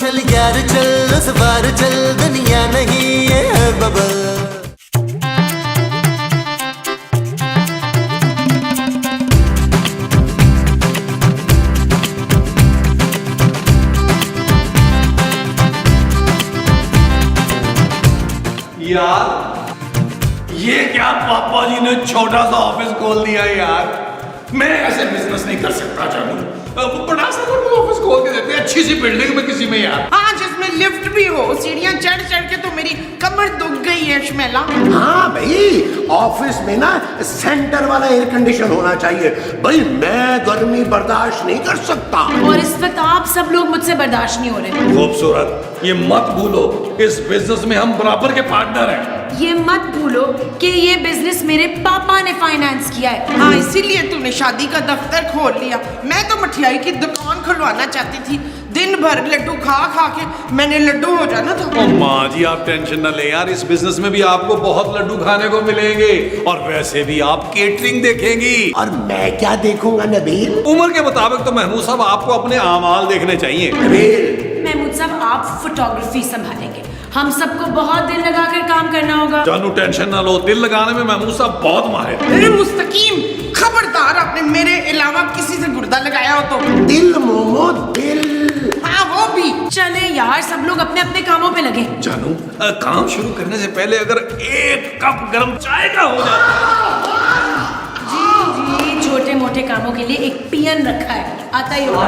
चल यार चल उस बार चल, दुनिया नहीं ये है बबल। यार ये क्या पापा जी ने छोटा सा ऑफिस खोल दिया यार। मैं ऐसे बिजनेस नहीं कर सकता जानू। बड़ा सा ऑफिस खोल के देते हैं अच्छी सी बिल्डिंग में किसी में यार। हाँ जिसमें लिफ्ट भी हो, सीढ़ियां चढ़ चढ़ के तो मेरी कमर दुख गई है शमेला। हाँ भाई, ऑफिस में ना सेंटर वाला एयर कंडीशन होना चाहिए। भाई मैं गर्मी बर्दाश्त नहीं कर सकता। और इस वक्त आप सब लोग मुझसे बर्दाश्त नहीं हो रहे। खूबसूरत, ये मत भूलो इस बिजनेस में हम बराबर के पार्टनर हैं। ये मत भूलो कि ये बिजनेस मेरे पापा ने फाइनेंस किया है। हाँ इसीलिए तूने शादी का दफ्तर खोल लिया। मैं तो मठियाई की दुकान खुलवाना चाहती थी। दिन भर लड्डू खा खा के मैंने लड्डू हो जाना था। ओ माँ जी आप टेंशन न ले यार, इस बिजनेस में भी आपको बहुत लड्डू खाने को मिलेंगे और वैसे भी आप केटरिंग देखेंगी। और मैं क्या देखूंगा नबील? उम्र के मुताबिक तो महमूद साहब आपको अपने आमाल देखने चाहिए। नबील महमूद साहब आप फोटोग्राफी संभालेंगे, हम सबको बहुत दिल लगाकर काम करना होगा। जानू टेंशन ना लो, दिल लगाने में महमूद साहब बहुत माहिर। अरे मुस्तकीम खबरदार, आपने मेरे अलावा किसी से गुर्दा लगाया हो तो। दिल मोमो दिल। हाँ वो भी। चले यार सब लोग अपने अपने कामों पे लगे। जानू काम शुरू करने से पहले अगर एक कप गर्म चाय का हो जाता। जी छोटे मोटे कामों के लिए एक पियन रखा है, आता ही होगा।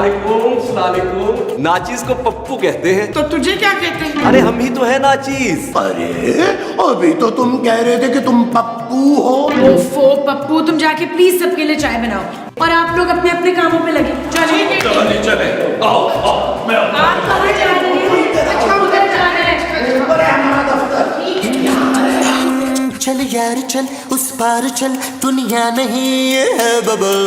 सलालेकुम। नाचीज को पप्पू कहते हैं। तो तुझे क्या कहते हैं? अरे हम ही तो है नाचीज। अरे अभी तो तुम कह रहे थे कि तुम पप्पू हो। ओफो पप्पू, तुम जाके प्लीज सबके लिए चाय बनाओ और आप लोग अपने अपने कामों पे लगे। चलिए चले आओ आओ मैं आप कहाँ जा रहे हैं? अच्छा उधर जा रहे हैं। चल यार चल उस पार चल, दुनिया नहीं ये है बबल।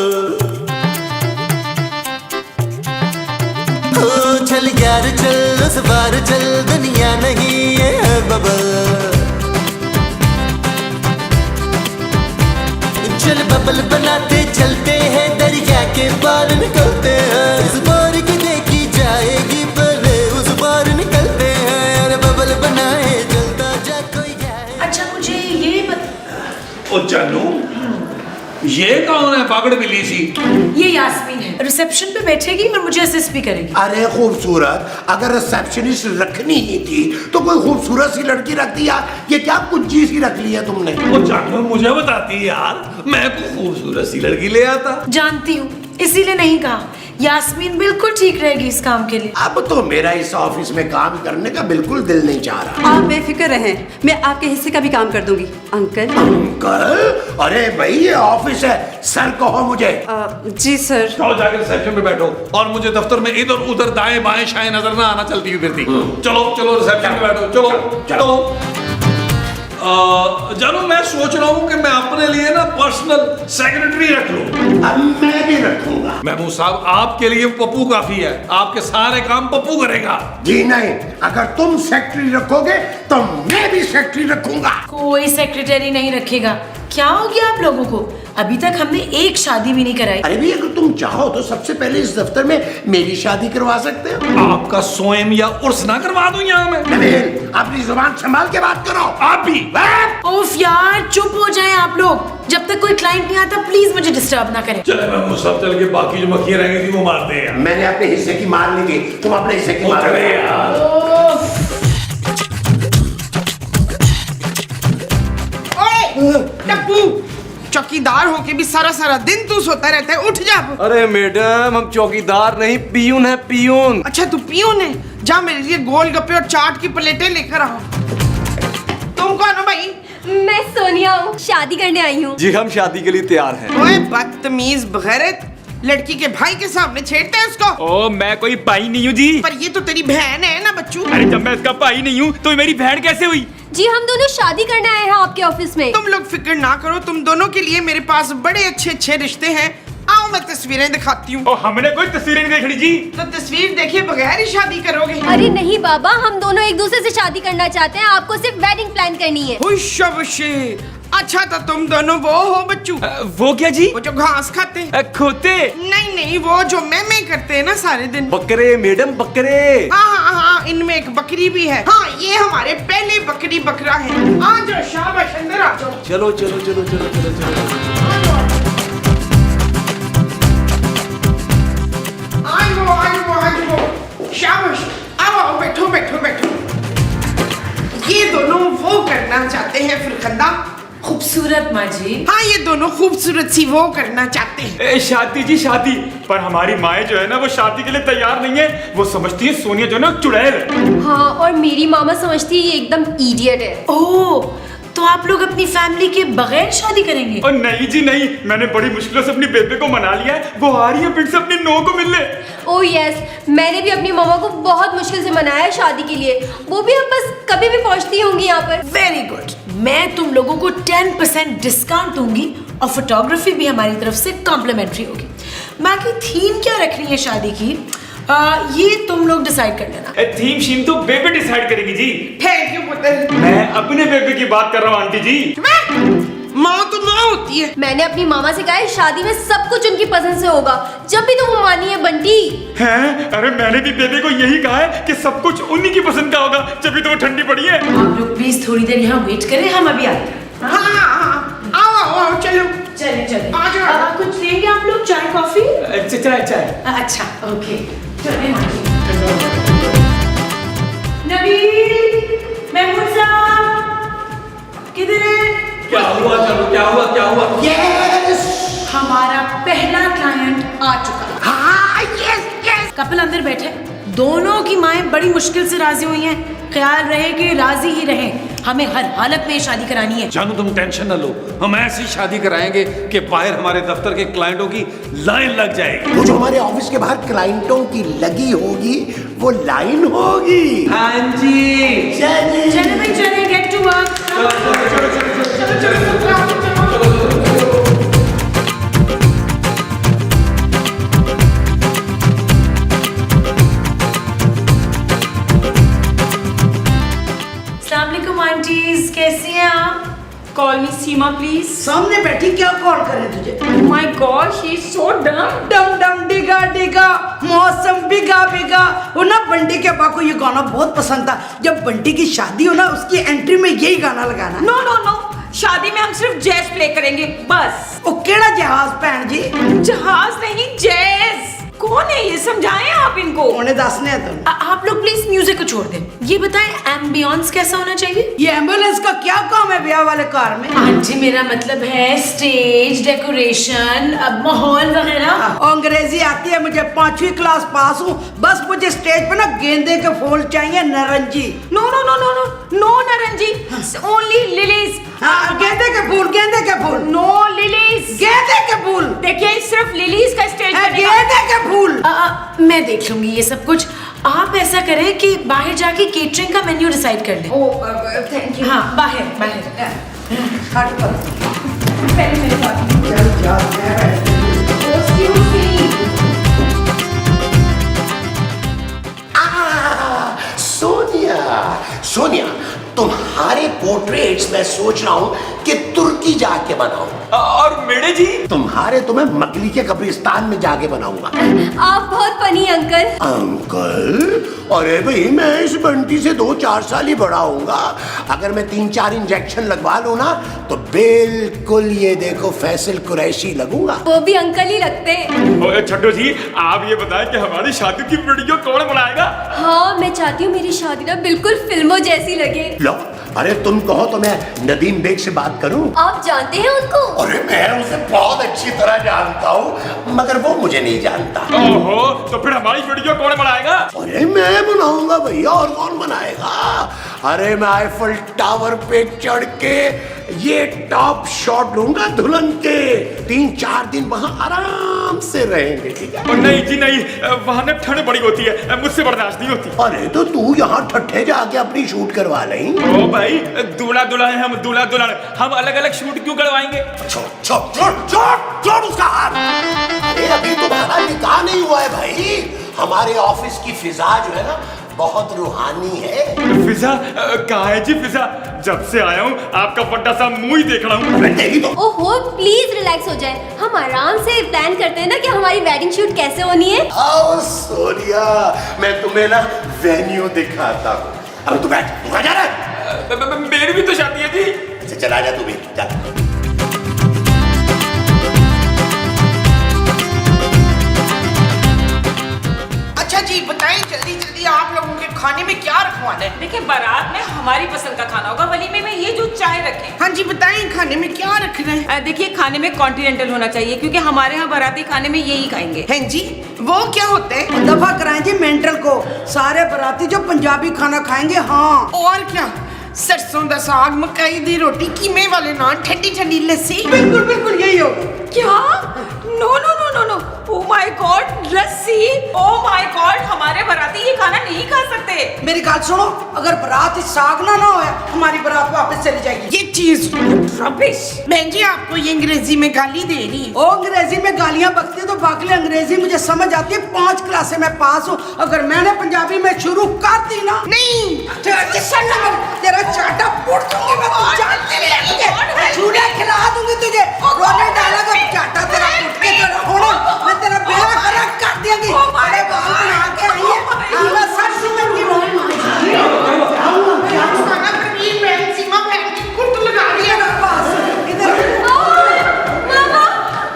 ओ चल यार चल उस पार चल, दुनिया नहीं ये है बबल। चल बबल बनाते चलते हैं, दरिया के पार निकलते हैं। इस बार की देखी जाएगी पहले उस पार निकलते हैं। अरे बबल बनाए चलता जा कोई जाए। अच्छा मुझे ये बता, ओ जानू ये कौन है पगड़ बिली सी? ये यास्मीन है, रिसेप्शन पे बैठेगी और मुझे असिस्ट भी करेगी। अरे खूबसूरत, अगर रिसेप्शनिस्ट रखनी ही थी तो कोई खूबसूरत सी लड़की रख दिया। ये क्या कुंजी सी रख ली है तुमने? ओ जानू मुझे बताती यार, मैं को खूबसूरत सी लड़की ले आता। जानती हूँ इसीलिए नहीं कहा। यास्मीन बिल्कुल ठीक रहेगी इस काम के लिए। अब तो मेरा इस ऑफिस में काम करने का बिल्कुल दिल नहीं चाह रहा। आप बेफिक्र रहें, मैं आपके हिस्से का भी काम कर दूंगी अंकल। अंकल? अरे भाई ये ऑफिस है, सर कहो मुझे। जी सर। जाओ जाकर रिसेप्शन पे बैठो और मुझे दफ्तर में इधर उधर दाएं बाएं शायद नजर ना आना चलती हुई फिरती। चलो चलो रिसेप्शन पे बैठो, चलो चलो। जानू मैं सोच रहा हूँ कि मैं अपने लिए ना पर्सनल सेक्रेटरी रख लूं। अब मैं भी रखूंगा। महमूद साहब आपके लिए पप्पू काफी है, आपके सारे काम पप्पू करेगा। जी नहीं, अगर तुम सेक्रेटरी रखोगे तो मैं भी सेक्रेटरी रखूंगा। कोई सेक्रेटरी नहीं रखेगा। क्या हो गया आप लोगों को? अभी तक हमने एक शादी भी नहीं कराई। अरे भी अगर तुम चाहो तो सबसे पहले इस दफ्तर में मेरी शादी करवा सकते हो। आपका स्वयं या उर्स ना करवा दूं यहाँ में? नबील अपनी जुबान संभाल के बात करो। आप भी ओफ यार चुप हो जाएं आप लोग। जब तक कोई क्लाइंट नहीं आता प्लीज मुझे डिस्टर्ब ना करें। चले महमूद साहब चल के बाकी जो मक्खियाँ रह गई थी वो मार दे यार। मैंने अपने हिस्से की मार ली थी, तुम अपने हिस्से की मार चले लो। यार। ओए टप्पू, चौकीदार होके भी सारा सारा दिन तू सोता रहता है, उठ जा। अरे मैडम हम चौकीदार नहीं पियून है, पियून। अच्छा तू पियून है, जा मेरे लिए गोलगप्पे और चाट की प्लेटें लेकर आओ। तुम कौन हो भाई? मैं सोनिया हूँ, शादी करने आई हूँ। जी हम शादी के लिए तैयार हैं। ओए बदतमीज बगैरत, लड़की के भाई के सामने छेड़ता है उसको। ओ मैं कोई भाई नहीं हूँ जी। पर ये तो तेरी बहन है ना बच्चू। अरे जब मैं इसका भाई नहीं हूँ तो मेरी बहन कैसे हुई? जी हम दोनों शादी करने आए हैं आपके ऑफिस में। तुम लोग फिक्र ना करो, तुम दोनों के लिए मेरे पास बड़े अच्छे अच्छे रिश्ते हैं। आओ मैं तस्वीरें दिखाती हूँ। ओ हमने कोई तस्वीरें नहीं देखनी जी। तो तस्वीर देखे बगैर ही शादी करोगे? अरे नहीं बाबा, हम दोनों एक दूसरे से शादी करना चाहते हैं, आपको सिर्फ वेडिंग प्लान करनी है। हुशाबशी। अच्छा तो तुम दोनों वो हो बच्चू? वो क्या जी? वो जो घास खाते हैं। खोते? नहीं नहीं, वो जो मैं करते हैं ना सारे दिन। बकरे मैडम बकरे। हाँ हाँ हाँ, इनमें एक बकरी भी है। हाँ, ये हमारे पहले बकरी बकरा है। आ जाओ, शाबाश, अंदर आ जाओ। चलो चलो चलो चलो चलो चलो शाबाश, आओ, बैठो बैठो बैठो। ये दोनों वो करना चाहते हैं फुरखंदा। खूबसूरत माँ जी। हाँ, ये दोनों खूबसूरत सी वो करना चाहते हैं। शादी जी शादी, पर हमारी माएँ जो है ना वो शादी के लिए तैयार नहीं है। वो समझती है सोनिया जो है ना चुड़ैल है। हाँ, और मेरी मामा समझती है ये एकदम इडियट है। ओह, तो आप लोग अपनी फैमिली के बगैर शादी करेंगे? और नहीं जी नहीं, मैंने बड़ी मुश्किलों से अपनी बेबे को मना लिया है। वो आ रही है फिर से अपनी नो को मिलने। ओह यस, मैंने भी अपनी मामा को बहुत मुश्किल से मनाया है शादी के लिए। वो भी अब बस कभी भी पहुंचती होंगी यहाँ पर। वेरी गुड, मैं तुम लोगों को 10% डिस्काउंट दूंगी और फोटोग्राफी भी हमारी तरफ से कॉम्प्लीमेंट्री होगी। बाकी थीम क्या रखनी है शादी की, ये तुम लोग डिसाइड कर लेना। थीम शीम तो बेबे डिसाइड करेगी जी। थैंक यू पुत्र। मैं अपने बेबे की बात कर रहा हूँ आंटी जी। माँ तो माँ होती है। मैंने अपनी मामा से कहा है शादी में सब कुछ उनकी पसंद से होगा, जब भी तो वो मानी है बंटी। हैं? अरे मैंने भी बेबे को यही कहा है कि सब कुछ उन्हीं की पसंद का होगा, जब भी तो वो ठंडी पड़ी है। आप लोग प्लीज थोड़ी देर यहाँ वेट करें, हम अभी आते हैं। हाँ, आओ, चलो चले चले। आ जाओ। कुछ लेंगे आप लोग, चाय कॉफी? चाय चाय। अच्छा, ओके, चले। नबील, महमूद साहब, किधर है? क्या हुआ? चलो, क्या हुआ? क्या हुआ? यस, हमारा पहला क्लाइंट आ चुका। हाँ, यस यस। कपल अंदर बैठे, दोनों की माएं बड़ी मुश्किल से राजी हुई हैं। ख्याल रहे कि राजी ही रहें, हमें हर हालत में शादी करानी है। जानू, तुम टेंशन न लो, हम ऐसी शादी कराएंगे कि बाहर हमारे दफ्तर के क्लाइंटों की लाइन लग जाएगी। वो जो हमारे ऑफिस के बाहर क्लाइंटों की लगी होगी वो लाइन होगी। हाँ जी। चले भाई चले, गेट टू वर्क। आंटीज, कैसी हैं आप? Call me Seema please. सामने बैठी क्या कॉल करे तुझे? My God, she is so डम। डम डम डिगा डिगा, मौसम बिगा बिगा। वो ना बंटी के अब्बा को ये गाना बहुत पसंद था। जब बंटी की शादी हो ना, उसकी एंट्री में यही गाना लगाना। नो नो नो, शादी में हम सिर्फ जैज प्ले करेंगे बस। ओ केड़ा जहाज भैन जी? जहाज नहीं, जैज। कौन है ये, समझाएं आप इनको। उन्हें दसने हैं तुम। आप लोग प्लीज म्यूजिक को छोड़ दें। ये बताएं एम्बियंस कैसा होना चाहिए? ये एम्बुलेंस का क्या काम है ब्याह वाले कार में? आंटी, मेरा मतलब है स्टेज डेकोरेशन, माहौल वगैरह। अंग्रेजी आती है मुझे, 5वीं क्लास पास हूँ। बस मुझे स्टेज पे ना गेंदे के फूल चाहिए, नारंगी। No no no no no no नारंगी, ओनली लिलीज। हाँ, गेंदे के फूल, गेंदे के फूल। नो लिलीज, गेंदे के फूल। देखिए सिर्फ लिलीज का स्टेज बनेगा। गेंदे के फूल। मैं देख लूंगी ये सब कुछ। आप ऐसा करें कि बाहर जाके केटरिंग का मेन्यू डिसाइड कर लें। Thank you. हाँ, बाहर बाहर। हट पर। पहले मेरे साथ। सोनिया, तुम्हारे पोर्ट्रेट्स मैं सोच रहा हूँ कि तुर्की जाके बनाऊं। और मेरे जी? तुम्हारे तो मैं मकली के कब्रिस्तान में जाके बनाऊंगा। आप बहुत फनी अंकल। अंकल? अरे भाई, मैं इस बंटी से 2-4 साल ही बड़ा होऊंगा। अगर मैं 3-4 इंजेक्शन लगवा लूं ना तो बिल्कुल ये देखो फैसल कुरैशी लगूंगा। वो भी अंकल ही लगते हैं। छड्डो जी, आप ये बताएं कि हमारी शादी की वीडियो कौन बनाएगा? हाँ, मैं चाहती हूँ मेरी शादी ना बिल्कुल फिल्मों जैसी लगे। लो, अरे तुम कहो तो मैं नदीम बेग से बात करूं? आप जानते हैं उनको? अरे मैं उसे बहुत अच्छी तरह जानता हूँ, मगर वो मुझे नहीं जानता। ओहो, तो फिर हमारी वीडियो कौन बनाएगा? अरे मैं बनाऊंगा भैया, और कौन बनाएगा? अरे मैं आईफल टावर पे चढ़ के ये टॉप शॉट लूंगा दुल्हन के। 3-4 दिन वहां आराम से रहेंगे, ठीक है? और नहीं जी नहीं, वहाँ ना ठंड बड़ी होती है, मुझसे बर्दाश्त नहीं होती। अरे तो तू यहाँ ठट्ठे जाके अपनी शूट करवा लें। ओ भाई, दूल्हा दुल्हन है हम, दूल्हा दुल्हन, हम अलग अलग शूट क्यों करवाएंगे? छोड़ उसका हाथ। अरे अभी तुम्हारा निकाह नहीं हुआ है भाई। हमारे ऑफिस की फिजा जो है ना बहुत रूहानी है। फिजा कहाँ है जी फिजा? जब से आया हूँ आपका फट्टा सा मुंह ही देख रहा हूँ। नहीं तो ओहो प्लीज रिलैक्स हो जाए, हम आराम से प्लान करते हैं ना कि हमारी वेडिंग शूट कैसे होनी है। आओ सोनिया, मैं तुम्हें ना वेन्यू दिखाता हूँ। अब तू बैठ, तू कहाँ जा रहा है? मेरी भी तो शादी है जी। अच्छा चला जा तू भी, चल। अच्छा जी बताएं जल्दी जल्दी आप लोगों के खाने में क्या रखवाना है? देखिए बारात में हमारी पसंद का खाना होगा, वलीमे में ये जो चाय रखें। हाँ जी बताएं खाने में क्या रखना है? देखिए खाने में कॉन्टिनेंटल होना चाहिए क्योंकि हमारे यहाँ बाराती खाने में यही खाएंगे। हैं जी वो क्या होते हैं? दफा कराएं जी मेंटल को, सारे बराती जो पंजाबी खाना खाएंगे। हाँ और क्या, सरसों दा साग, मकई दी रोटी, कीमे वाले नान, ठंडी ठंडी लस्सी। बिल्कुल बिल्कुल यही होगा। क्या? No no no no no, oh my god, lassi, oh my god, हमारे बाराती ये खाना नहीं खा सकते। मेरी बात सुनो, अगर बारात साग ना हो हमारी बारात वापस चली जाएगी। ये चीज रबिश। बहन जी आपको ये अंग्रेजी में गाली दे रही है। ओ अंग्रेजी में गालियां बकती है तो बाकी अंग्रेजी मुझे समझ आती है, 5 क्लास में पास हूँ। अगर मैंने पंजाबी में शुरू कर दी ना, नहीं तेरा चाटा फोड़ दूंगी मैं, तू जानती नहीं है, चूड़ा खिला दूंगी तुझे, रोने डालेगा चाटा तेरा फूट के तेरा होना, मैं तेरा बेड़ा खराब कर दूंगी। अरे बाल बना के आई है, मैं सच समझ की बोल खाना करीब बहन सीमा बहन की कुट लगा रही है ना पास इधर। मामा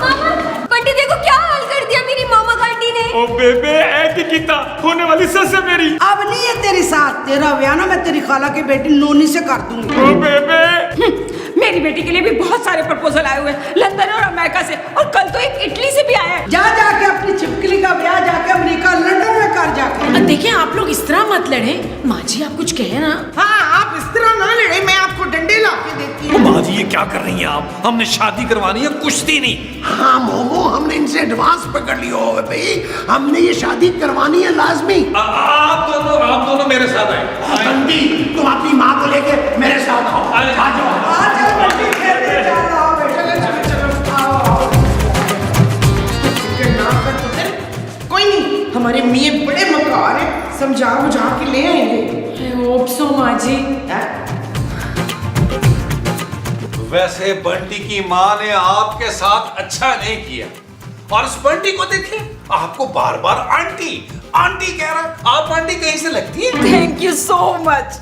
मामा बंटी देखो क्या हाल कर दिया मेरी मामा का आंटी ने। ओ बेबे ऐ की किता होने वाली सस है मेरी। अब नहीं है तेरी साथ, तेरा ब्याह ना मैं तेरी खाला की बेटी नोनी से कर दूंगी। ओ बेबे मेरी बेटी के लिए भी बहुत सारे प्रपोजल आए हुए हैं लंदन और अमेरिका से, और कल तो एक इटली से भी आया है। जा जाके अपनी छिपकली का ब्याह जाके अमेरिका लंदन में कर जाके। देखिए आप लोग इस तरह मत लड़े, माँ जी आप कुछ कहे ना। हाँ आप इस तरह ना लड़े, मैं आपको डंडे ला के देती हूँ। माँ जी ये क्या कर रही हैं आप? हमने शादी करवानी है, कुश्ती नहीं। हाँ मोमो, हमने इनसे एडवांस पकड़ लिया होगा भाई, हमने ये शादी करवानी है लाजमी। आप दोनों मेरे साथ आए। बंटी तुम अपनी माँ को लेके मेरे साथ आओ, आ जाओ। कोई नहीं, हमारे मियाँ बड़े मकार हैं, समझा बुझा के ले आएंगे। I hope so, माँ जी। वैसे बंटी की माँ ने आपके साथ अच्छा नहीं किया, और इस बंटी को देखें, आपको बार बार आंटी आंटी कह रहा है। आप आंटी कहीं से लगती है? Thank you so much.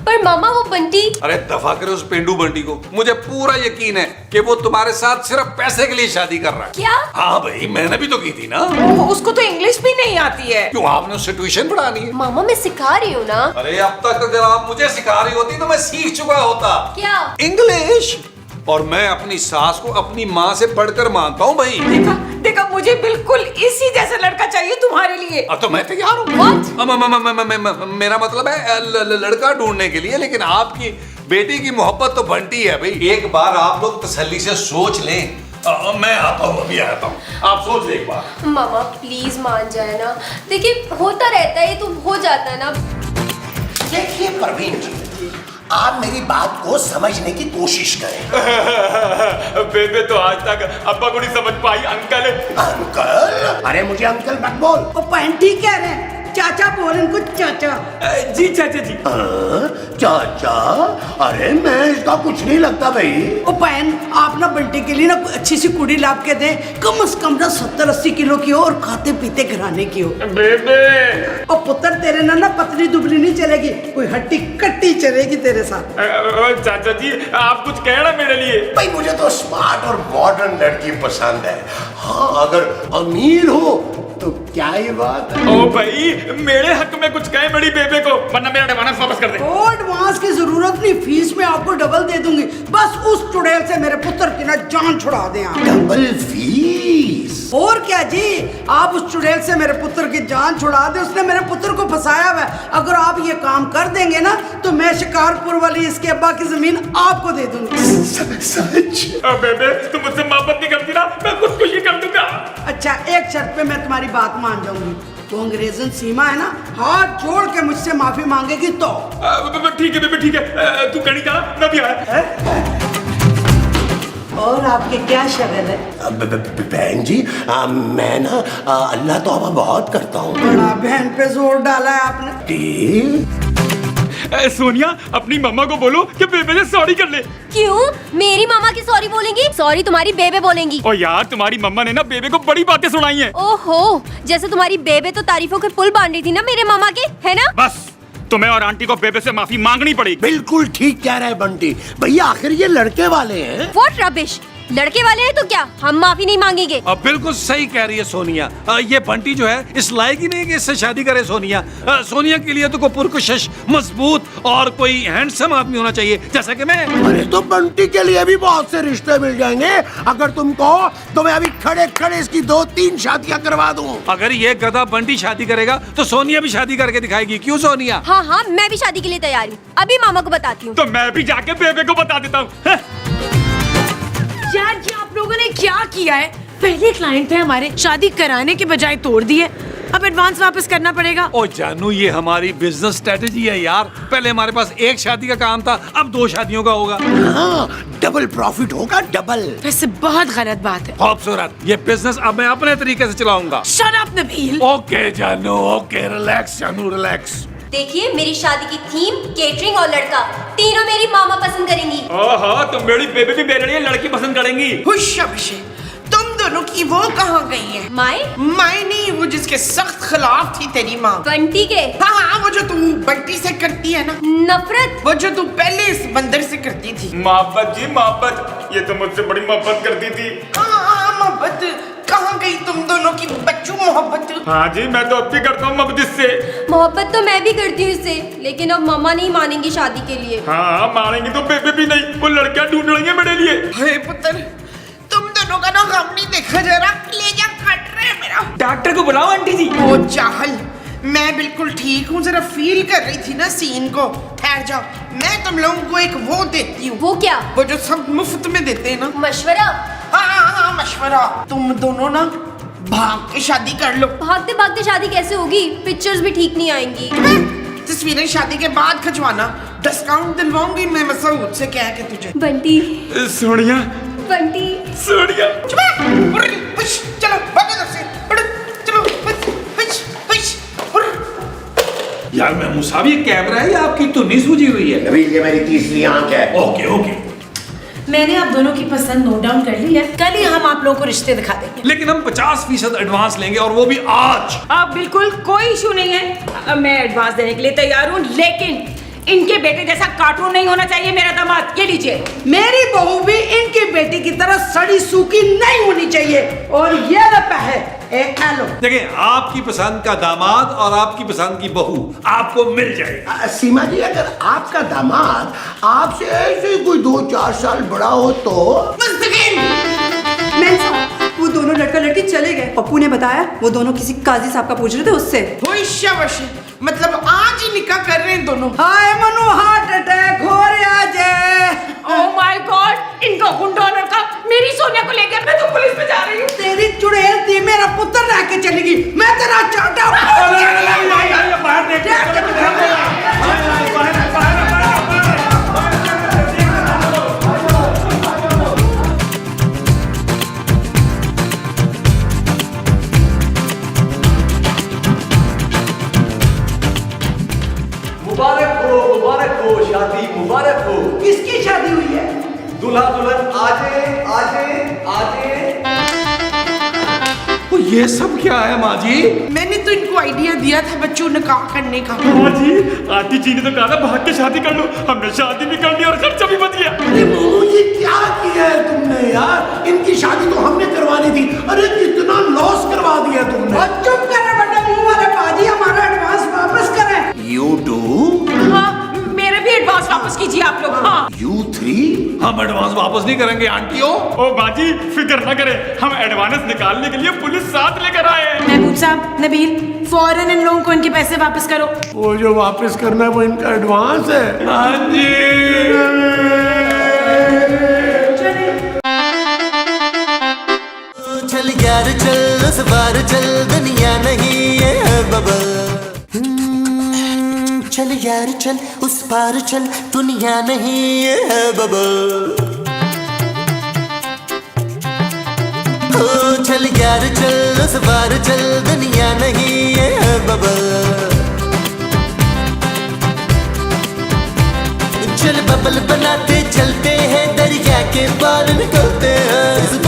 पर मामा वो बंटी। अरे दफा करे उस पेंडू बंटी को, मुझे पूरा यकीन है कि वो तुम्हारे साथ सिर्फ पैसे के लिए शादी कर रहा है। क्या? हाँ भाई मैंने भी तो की थी ना। उसको तो इंग्लिश भी नहीं आती है। क्यों आपने उससे ट्यूशन पढ़ानी है? मामा मैं सिखा रही हूँ ना। अरे अब तक अगर आप मुझे सिखा रही होती तो मैं सीख चुका होता। क्या? इंग्लिश। और मैं अपनी सास को अपनी माँ से बढ़कर मानता हूँ भाई। देखा मुझे बिल्कुल इसी जैसा लड़का चाहिए तुम्हारे लिए। अब तो मैं तैयार हूँ। मेरा मतलब है लड़का ढूंढने के लिए, लेकिन आपकी बेटी की मोहब्बत तो बंटी है भाई। एक बार आप लोग तसल्ली से सोच लें। मैं आता हूँ, अभी आता हूँ, आप सोच लें एक बार। मामा प्लीज मान जाए ना, देखिए होता रहता है, ये तो हो जाता है ना। देखिए परवीन जी, आप मेरी बात को समझने की कोशिश करें। बेबे तो आज तक अब्बा को नहीं समझ पाई। Uncle uncle? अरे मुझे अंकल मत बोल। ओ पहन ठीक कह रहे हैं, चाचा बोल इनको चाचा। जी चाचा जी। चाचा? अरे मैं इसका कुछ नहीं लगता भाई। ओ बहन आप ना बंटी के लिए ना कोई अच्छी सी कुड़ी लाभ के दे, कम से कम ना 70-80 किलो की हो और खाते पीते घराने की हो। बेबे ओ पुत्र तेरे ना पतली दुबली नहीं चलेगी, कोई हट्टी कट्टी चलेगी तेरे साथ। चाचा जी आप कुछ कहना मेरे लिए? भाई मुझे तो स्मार्ट और मॉडर्न लड़की पसंद है। हाँ अगर अमीर हो तो क्या ही बात है। ओ भाई मेरे हक में कुछ कहे बड़ी बेबे को, वरना मेरा एडवांस वापस कर दे। ओ एडवांस की जरूरत नहीं, फीस में आपको डबल दे दूंगी, बस उस चुड़ैल से मेरे पुत्र की ना जान छुड़ा दें आप। Double fees? और क्या जी, आप उस चुड़ैल से मेरे पुत्र की जान छुड़ा दे, उसने मेरे पुत्र को फंसाया हुआ है। अगर आप ये काम कर देंगे ना तो मैं शिकारपुर वाली इसके अब्बा की जमीन आपको दे दूंगी। सच? बेबे तुम मुझसे मोहब्बत नहीं करती ना, मैं खुदकुशी कर दूंगा। अच्छा एक शर्त पे मैं तुम्हारी बात मान जाऊंगी, तो अंग्रेजन सीमा है ना, हाथ जोड़ के मुझसे माफी मांगेगी तो। ठीक है बेबे ठीक है, तू कहीं जा, मैं भी आया। और आपके क्या शगल है? बहन जी, मैं ना अल्लाह तौबा बहुत करता हूँ। बड़ा बहन पे जोर डाला है आपने। सोनिया, अपनी मम्मा को बोलो कि बेबे से सॉरी कर ले। क्यों? मेरी मामा की सॉरी बोलेंगी? सॉरी तुम्हारी बेबे बोलेंगी। ओ यार, तुम्हारी मम्मा ने ना बेबे को बड़ी बातें सुनाई हैं। ओहो, जैसे तुम्हारी बेबे तो तारीफों के पुल बांध रही थी ना मेरे मामा के, है ना? बस तुम्हें और आंटी को बेबे से माफी मांगनी पड़ेगी। बिल्कुल ठीक कह रहा है बंटी भैया, आखिर ये लड़के वाले हैं। What rubbish! लड़के वाले हैं तो क्या हम माफी नहीं मांगेंगे? अब बिल्कुल सही कह रही है सोनिया। ये बंटी जो है इस लायक ही नहीं कि इससे शादी करे सोनिया। सोनिया के लिए तो कोई पुरकशिश, मजबूत और कोई हैंडसम आदमी होना चाहिए, जैसा कि मैं। अरे तो बंटी के लिए भी बहुत से रिश्ते मिल जाएंगे। अगर तुम कहो तो मैं अभी खड़े खड़े इसकी 2-3 शादियां करवा दूं। अगर ये गधा बंटी शादी करेगा तो सोनिया भी शादी करके दिखाएगी। क्यों सोनिया? हाँ हाँ, मैं भी शादी के लिए तैयार हूँ। अभी मामा को बताती हूँ। तो मैं भी जाके बेबे को बता देता हूँ। यार, ये आप लोगों ने क्या किया है? पहले क्लाइंट थे हमारे, शादी कराने के बजाय तोड़ दिए। अब एडवांस वापस करना पड़ेगा। ओ जानू, ये हमारी बिजनेस स्ट्रेटेजी है यार। पहले हमारे पास एक शादी का काम था, अब 2 शादियों का होगा। हाँ, डबल प्रॉफिट होगा, डबल। वैसे बहुत गलत बात है। खूबसूरत। ये बिजनेस अब मैं अपने तरीके से चलाऊंगा। Shut up Nabeel. ओके जानू, ओके, रिलैक्स जानू, रिलैक्स। देखिए, मेरी शादी की थीम, केटरिंग और लड़का तीनों मेरी मामा पसंद करेंगी। हाँ, तो मेरी बेबी भी मेरे लिए लड़की पसंद करेंगी। तुम दोनों की वो कहाँ गई है? माए? माए नहीं, वो जिसके सख्त खिलाफ थी तेरी माँ। बंटी के? हाँ हाँ, वो जो तुम बंटी से करती है ना नफरत। वो जो तुम पहले इस बंदर से करती थी। मोहब्बत जी, मोहब्बत। ये तो मुझसे बड़ी मोहब्बत करती थी। हाँ, मोहब्बत कहाँ गई तुम दोनों की बच्चों मोहब्बत? हाँ जी, मैं तो अब भी करता हूँ मोहब्बत इससे। मोहब्बत तो मैं भी करती हूँ इससे, लेकिन अब मामा नहीं मानेंगी शादी के लिए। हाँ, मानेंगी तो बेबे भी नहीं। वो लड़कियाँ ढूंढ रही है मेरे लिए। हे पुत्र, तुम दोनों का ना गम नहीं देखा जरा, कलेजा कट रहा है मेरा। डॉक्टर को बुलाओ आंटी जी। ओ चाहल, मैं बिल्कुल ठीक हूँ, जरा फील कर रही थी ना सीन को। ठहर जाओ, मैं तुम लोगों को एक वो देती हूँ। वो क्या? वो जो सब मुफ्त में देते हैं ना। मशवरा? हाँ, मशवरा। तुम दोनों ना भाग के शादी कर लो। भागते भागते शादी कैसे होगी? पिक्चर्स भी ठीक नहीं आएंगी। तस्वीरें शादी के बाद खिंचवाना, डिस्काउंट दिलवाऊंगी मैं मसूद से कह के तुझे। बंटी। सोनिया। बंटी। सोनिया। चलो भागो इधर से, चलो। यार मैं मुसाब, ये कैमरा है या आपकी धुनी सूजी हुई है? अभी ये मेरी तीसरी आंख है। Okay okay. मैंने आप दोनों की पसंद नोट डाउन कर ली है। कल ही हम आप लोगों को रिश्ते दिखा देंगे। लेकिन हम 50% एडवांस लेंगे, और वो भी आज। अब बिल्कुल कोई इशू नहीं है। अब मैं एडवांस देने के लिए तैयार हूँ, लेकिन इनके बेटे जैसा कार्टून नहीं होना चाहिए मेरा दामाद। ये लीजिए। मेरी बहू भी इनकी बेटी की तरह सड़ी सूखी नहीं होनी चाहिए। और ये रहा है, एक लो। देखिए, आपकी पसंद का दामाद और आपकी पसंद की बहू आपको मिल जाएगी। सीमा जी, अगर आपका दामाद आपसे ऐसे कोई 2-4 साल बड़ा हो तो। मैं वो दोनों लड़का लड़की चले गए। पप्पू ने बताया वो दोनों किसी काजी साहब का पूछ रहे थे उससे। मतलब आज ही निकाह कर रहे हैं दोनों। हाय मनु, हार्ट अटैक हो रहा है। ओह माय गॉड, इनका गुंडा लड़का मेरी सोनिया को लेकर, मैं तो पुलिस में जा रही हूँ। तेरी चुड़ैल थी, मेरा पुत्र रह के चलेगी। मैं तेरा चाटा मुबारक हो, शादी मुबारक हो। किसकी शादी हुई है? दूल्हा दुल्हन आजे आजे आजे। ये सब क्या है माँ जी? मैंने तो इनको आइडिया दिया था बच्चों निकाह करने का। हाँ जी, आंटी जी ने तो कहा था भाग के शादी कर लो। हमने शादी भी कर ली और खर्चा भी बच गया। अरे मामू, ये क्या किया है तुमने यार? इनकी शादी तो हमने करवानी थी। अरे कितना लॉस करवा दिया तुमने। और चुप करे बड़े मुंह वाले बाजी, हमारा एडवांस वापस करें। You do? हाँ, मेरे भी एडवांस वापस कीजिए आप लोग। हाँ। You 3? हम एडवांस वापस नहीं करेंगे आंटियों। ओ बाजी, फिक्र न करें, हम एडवांस निकालने के लिए पुलिस साथ लेकर आए हैं। महबूब साहब, नबील, फौरन इन लोगों को इनके पैसे वापस करो। वो जो वापस करना है वो इनका एडवांस है। हाँ जी। चल यार चल, उस बार चल, दुनिया नहीं है बबल। चल यार चल, उस पार चल, दुनिया नहीं है बबल। ओ चल यार चल उस बार चल, दुनिया नहीं ये है बबल। चल बबल बनाते चलते हैं, दरिया के पार निकलते हैं।